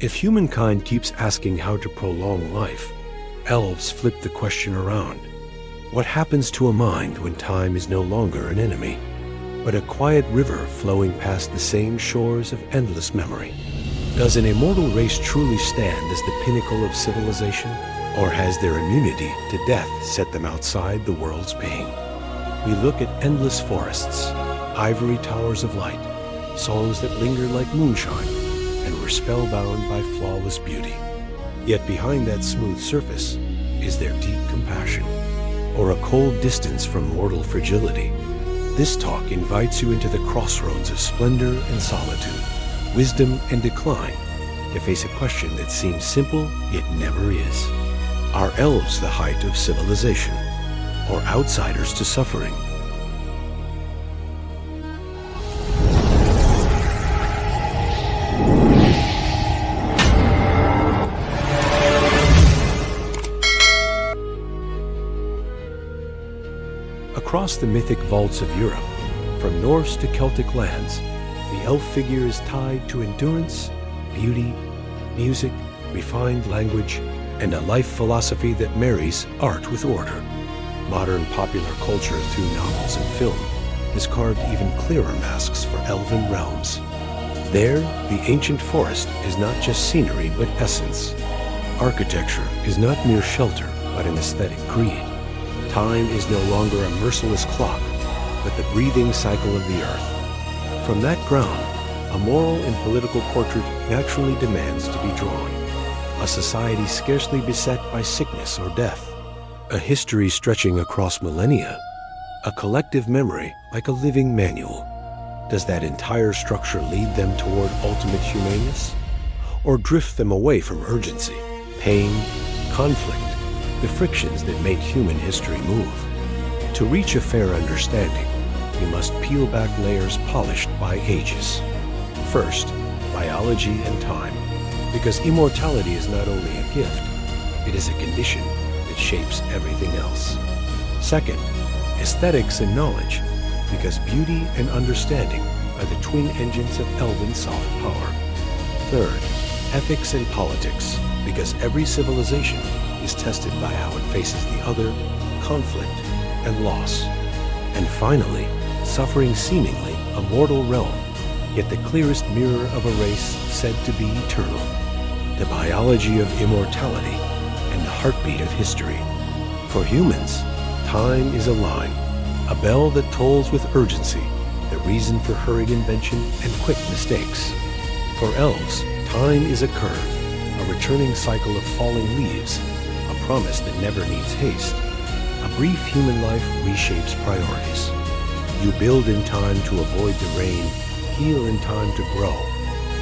If humankind keeps asking how to prolong life, elves flip the question around. What happens to a mind when time is no longer an enemy, but a quiet river flowing past the same shores of endless memory? Does an immortal race truly stand as the pinnacle of civilization, or has their immunity to death set them outside the world's pain? We look at endless forests, ivory towers of light, songs that linger like moonshine, and we're spellbound by flawless beauty. Yet behind that smooth surface, is there deep compassion, or a cold distance from mortal fragility? This talk invites you into the crossroads of splendor and solitude, wisdom and decline, to face a question that seems simple yet never is. Are elves the height of civilization, or outsiders to suffering? Across the mythic vaults of Europe, from Norse to Celtic lands, the elf figure is tied to endurance, beauty, music, refined language, and a life philosophy that marries art with order. Modern popular culture through novels and film has carved even clearer masks for elven realms. There, the ancient forest is not just scenery but essence. Architecture is not mere shelter but an aesthetic creed. Time is no longer a merciless clock, but the breathing cycle of the earth. From that ground, a moral and political portrait naturally demands to be drawn. A society scarcely beset by sickness or death. A history stretching across millennia. A collective memory like a living manual. Does that entire structure lead them toward ultimate humaneness? Or drift them away from urgency, pain, conflict, the frictions that make human history move? To reach a fair understanding, we must peel back layers polished by ages. First, biology and time, because immortality is not only a gift, it is a condition that shapes everything else. Second, aesthetics and knowledge, because beauty and understanding are the twin engines of elven soft power. Third, ethics and politics, because every civilization is tested by how it faces the other, conflict, and loss. And finally, suffering seemingly a mortal realm, yet the clearest mirror of a race said to be eternal. The biology of immortality and the heartbeat of history. For humans, time is a line, a bell that tolls with urgency, the reason for hurried invention and quick mistakes. For elves, time is a curve, a returning cycle of falling leaves, a promise that never needs haste. A brief human life reshapes priorities. You build in time to avoid the rain, heal in time to grow,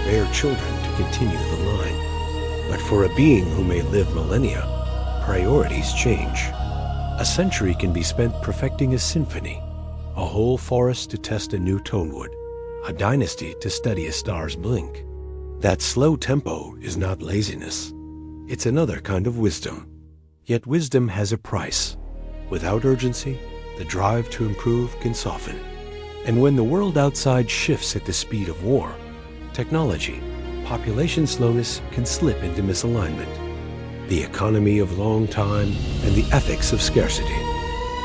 bear children to continue the line. But for a being who may live millennia, priorities change. A century can be spent perfecting a symphony, a whole forest to test a new tonewood, a dynasty to study a star's blink. That slow tempo is not laziness. It's another kind of wisdom. Yet wisdom has a price. Without urgency, the drive to improve can soften. And when the world outside shifts at the speed of war, technology, population slowness can slip into misalignment. The economy of long time and the ethics of scarcity.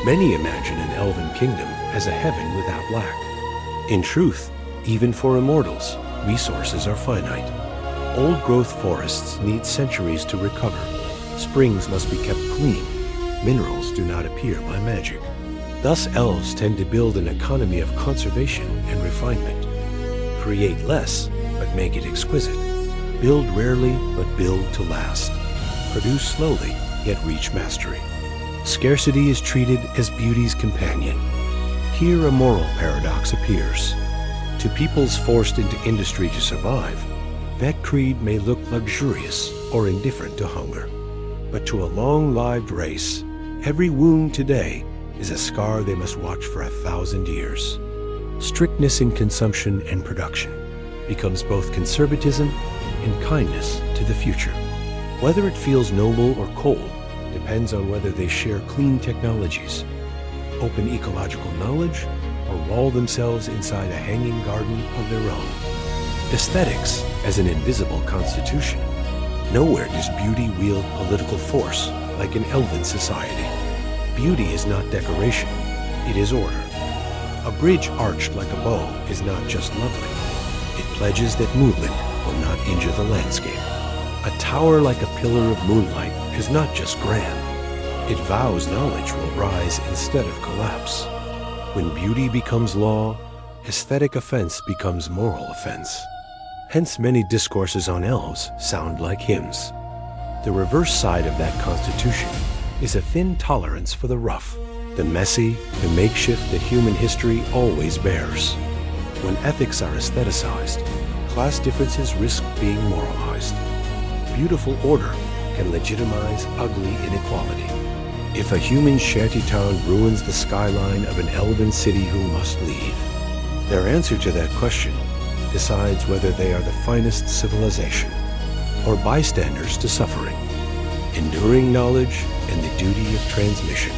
Many imagine an elven kingdom as a heaven without lack. In truth, even for immortals, resources are finite. Old-growth forests need centuries to recover. Springs must be kept clean. Minerals do not appear by magic. Thus, elves tend to build an economy of conservation and refinement. Create less, but make it exquisite. Build rarely, but build to last. Produce slowly, yet reach mastery. Scarcity is treated as beauty's companion. Here a moral paradox appears. To peoples forced into industry to survive, that creed may look luxurious or indifferent to hunger. But to a long-lived race, every wound today is a scar they must watch for 1,000 years. Strictness in consumption and production becomes both conservatism and kindness to the future. Whether it feels noble or cold depends on whether they share clean technologies, open ecological knowledge, or wall themselves inside a hanging garden of their own. Aesthetics as an invisible constitution. Nowhere does beauty wield political force like in elven society. Beauty is not decoration, it is order. A bridge arched like a bow is not just lovely. It pledges that movement will not injure the landscape. A tower like a pillar of moonlight is not just grand. It vows knowledge will rise instead of collapse. When beauty becomes law, aesthetic offense becomes moral offense. Hence many discourses on elves sound like hymns. The reverse side of that constitution is a thin tolerance for the rough, the messy, the makeshift that human history always bears. When ethics are aestheticized, class differences risk being moralized. Beautiful order can legitimize ugly inequality. If a human shantytown ruins the skyline of an elven city who must leave, their answer to that question decides whether they are the finest civilization or bystanders to suffering, enduring knowledge and the duty of transmission.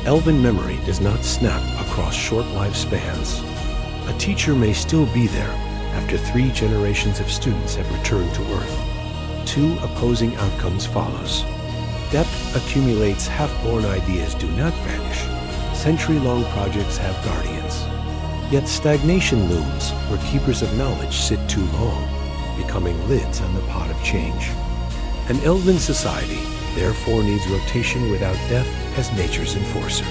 Elven memory does not snap across short lifespans. A teacher may still be there after 3 generations of students have returned to Earth. 2 opposing outcomes follows. Depth accumulates, half-born ideas do not vanish. Century-long projects have guardians. Yet stagnation looms where keepers of knowledge sit too long, becoming lids on the pot of change. An elven society therefore needs rotation without death as nature's enforcer.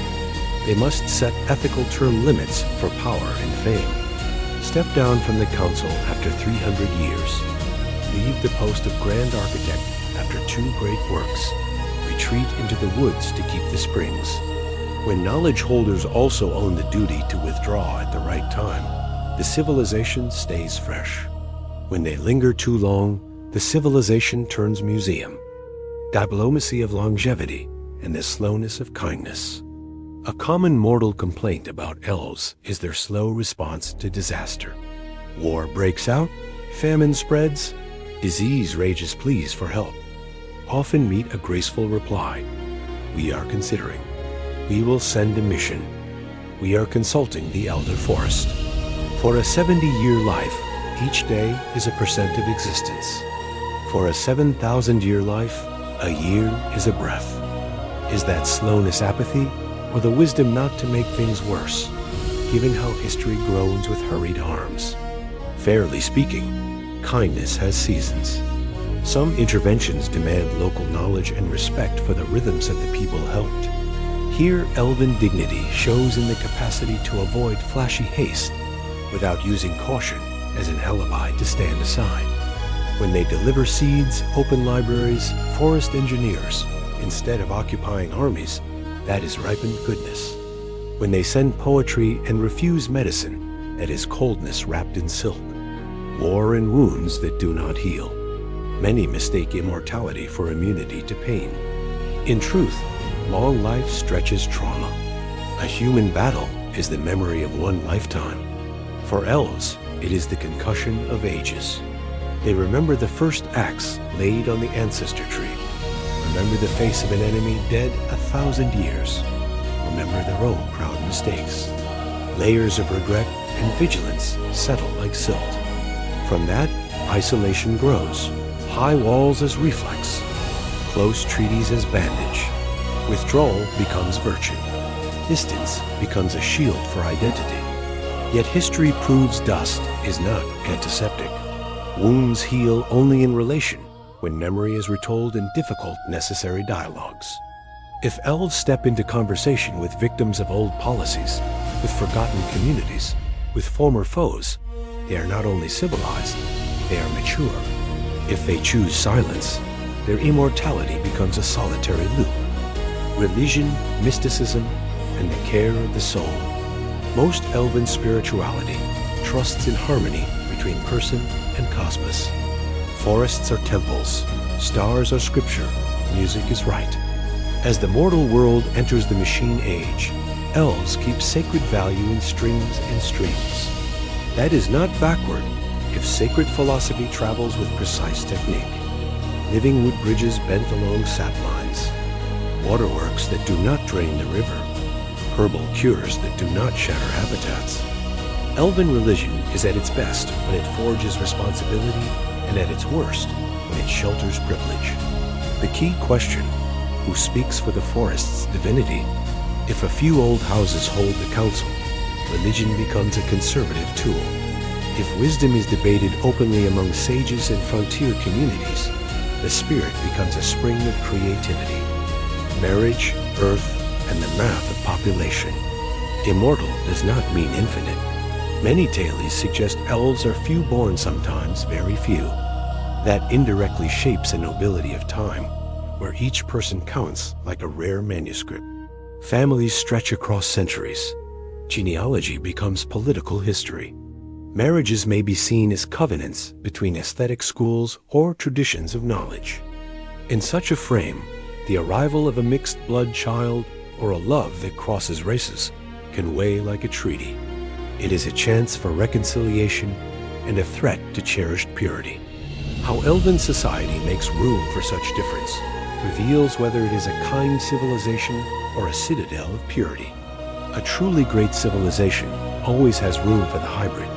They must set ethical term limits for power and fame. Step down from the council after 300 years. Leave the post of grand architect after 2 great works. Retreat into the woods to keep the springs. When knowledge holders also own the duty to withdraw at the right time, the civilization stays fresh. When they linger too long, the civilization turns museum. Diplomacy of longevity and the slowness of kindness. A common mortal complaint about elves is their slow response to disaster. War breaks out, famine spreads, disease rages pleas for help. Often meet a graceful reply. We are considering. We will send a mission. We are consulting the elder forest. For a 70-year life, each day is a percent of existence. For a 7,000-year life, a year is a breath. Is that slowness apathy, or the wisdom not to make things worse, given how history groans with hurried arms? Fairly speaking, kindness has seasons. Some interventions demand local knowledge and respect for the rhythms of the people helped. Here, elven dignity shows in the capacity to avoid flashy haste without using caution as an alibi to stand aside. When they deliver seeds, open libraries, forest engineers, instead of occupying armies, that is ripened goodness. When they send poetry and refuse medicine, that is coldness wrapped in silk. War and wounds that do not heal. Many mistake immortality for immunity to pain. In truth, long life stretches trauma. A human battle is the memory of one lifetime. For elves, it is the concussion of ages. They remember the first axe laid on the ancestor tree. Remember the face of an enemy dead 1,000 years. Remember their own proud mistakes. Layers of regret and vigilance settle like silt. From that, isolation grows. High walls as reflex. Close treaties as bandage. Withdrawal becomes virtue. Distance becomes a shield for identity. Yet history proves dust is not antiseptic. Wounds heal only in relation, when memory is retold in difficult, necessary dialogues. If elves step into conversation with victims of old policies, with forgotten communities, with former foes, they are not only civilized, they are mature. If they choose silence, their immortality becomes a solitary loop. Religion, mysticism, and the care of the soul. Most elven spirituality trusts in harmony between person and cosmos. Forests are temples, stars are scripture, music is right. As the mortal world enters the machine age, elves keep sacred value in strings and streams. That is not backward if sacred philosophy travels with precise technique. Living wood bridges bent along sap lines, waterworks that do not drain the river, herbal cures that do not shatter habitats. Elven religion is at its best when it forges responsibility and at its worst when it shelters privilege. The key question: who speaks for the forest's divinity? If a few old houses hold the council, religion becomes a conservative tool. If wisdom is debated openly among sages and frontier communities, the spirit becomes a spring of creativity. Marriage, earth, and the math of population. Immortal does not mean infinite. Many tales suggest elves are few born, sometimes very few. That indirectly shapes a nobility of time, where each person counts like a rare manuscript. Families stretch across centuries. Genealogy becomes political history. Marriages may be seen as covenants between aesthetic schools or traditions of knowledge. In such a frame, the arrival of a mixed-blood child or a love that crosses races can weigh like a treaty. It is a chance for reconciliation and a threat to cherished purity. How elven society makes room for such difference reveals whether it is a kind civilization or a citadel of purity. A truly great civilization always has room for the hybrid,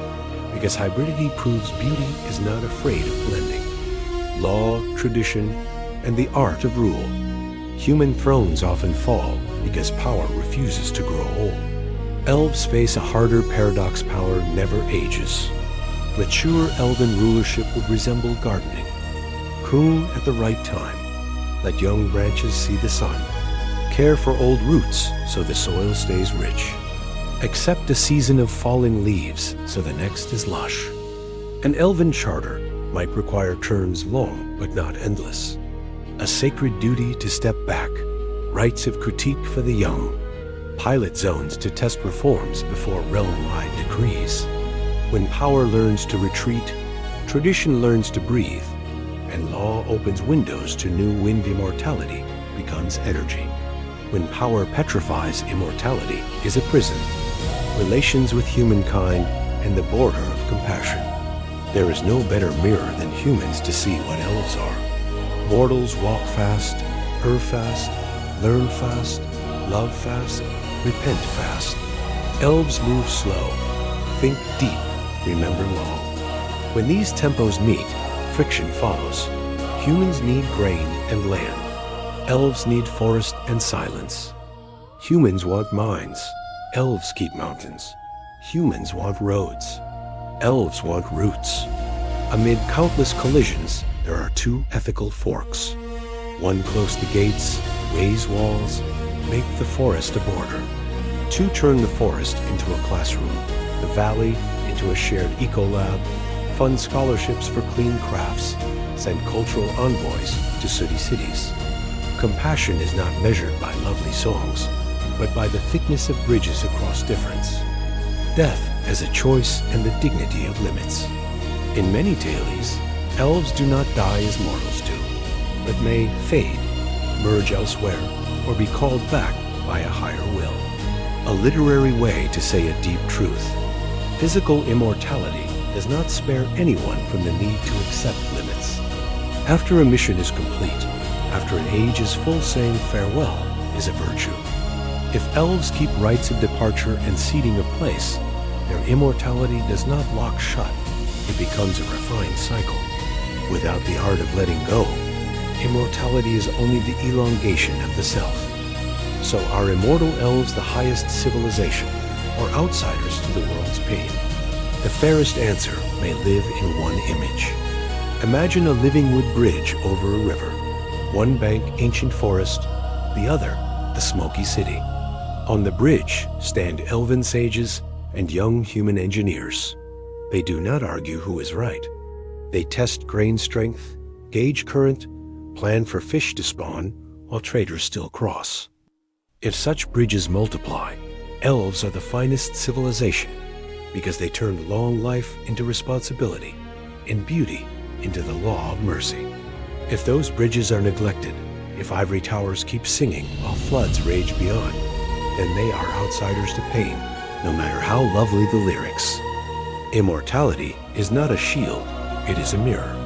because hybridity proves beauty is not afraid of blending. Law, tradition, and the art of rule. Human thrones often fall because power refuses to grow old. Elves face a harder paradox: power never ages. Mature elven rulership would resemble gardening. Prune at the right time. Let young branches see the sun. Care for old roots so the soil stays rich. Accept a season of falling leaves so the next is lush. An elven charter might require terms long but not endless. A sacred duty to step back. Rites of critique for the young. Pilot zones to test reforms before realm-wide decrees. When power learns to retreat, tradition learns to breathe, and law opens windows to new wind. Immortality becomes energy. When power petrifies, immortality is a prison. Relations with humankind and the border of compassion. There is no better mirror than humans to see what elves are. Mortals walk fast, err fast, learn fast, love fast, repent fast. Elves move slow, think deep, remember long. When these tempos meet, friction follows. Humans need grain and land. Elves need forest and silence. Humans want mines. Elves keep mountains. Humans want roads. Elves want roots. Amid countless collisions, there are two ethical forks. One close to gates, raise walls, make the forest a border. Two turn the forest into a classroom, the valley into a shared ecolab, fund scholarships for clean crafts, send cultural envoys to sooty cities. Compassion is not measured by lovely songs, but by the thickness of bridges across difference. Death as a choice and the dignity of limits. In many tales, elves do not die as mortals do, but may fade, merge elsewhere, or be called back by a higher will. A literary way to say a deep truth. Physical immortality does not spare anyone from the need to accept limits. After a mission is complete, after an age is full, saying farewell is a virtue. If elves keep rites of departure and ceding of place, their immortality does not lock shut. It becomes a refined cycle. Without the art of letting go, immortality is only the elongation of the self. So are immortal elves the highest civilization, or outsiders to the world's pain? The fairest answer may live in one image. Imagine a living wood bridge over a river. One bank, ancient forest, the other, the smoky city. On the bridge stand elven sages and young human engineers. They do not argue who is right. They test grain strength, gauge current, plan for fish to spawn, while traders still cross. If such bridges multiply, elves are the finest civilization, because they turned long life into responsibility, and beauty into the law of mercy. If those bridges are neglected, if ivory towers keep singing while floods rage beyond, then they are outsiders to pain, no matter how lovely the lyrics. Immortality is not a shield, it is a mirror.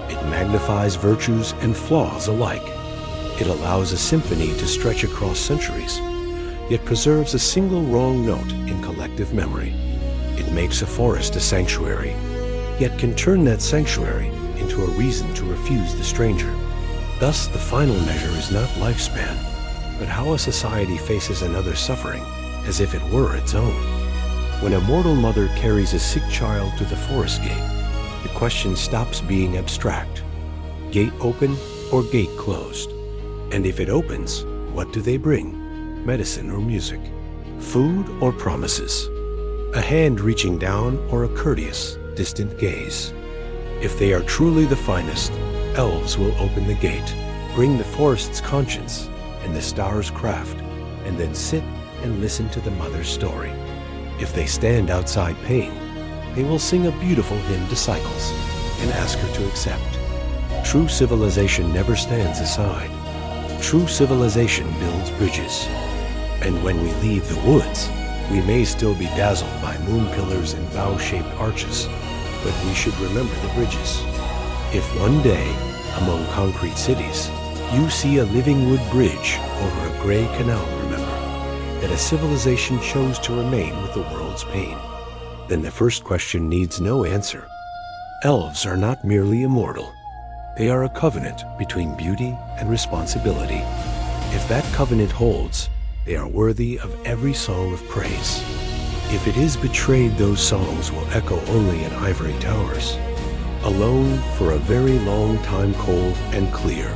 It magnifies virtues and flaws alike. It allows a symphony to stretch across centuries, yet preserves a single wrong note in collective memory. It makes a forest a sanctuary, yet can turn that sanctuary into a reason to refuse the stranger. Thus, the final measure is not lifespan, but how a society faces another's suffering as if it were its own. When a mortal mother carries a sick child to the forest gate, the question stops being abstract. Gate open or gate closed? And if it opens, what do they bring? Medicine or music? Food or promises? A hand reaching down or a courteous, distant gaze? If they are truly the finest, elves will open the gate, bring the forest's conscience and the star's craft, and then sit and listen to the mother's story. If they stand outside pain, they will sing a beautiful hymn to cycles and ask her to accept. True civilization never stands aside. True civilization builds bridges. And when we leave the woods, we may still be dazzled by moon pillars and bow-shaped arches, but we should remember the bridges. If one day, among concrete cities, you see a living wood bridge over a gray canal, remember that a civilization chose to remain with the world's pain. Then the first question needs no answer. Elves are not merely immortal. They are a covenant between beauty and responsibility. If that covenant holds, they are worthy of every song of praise. If it is betrayed, those songs will echo only in ivory towers, alone for a very long time, cold and clear.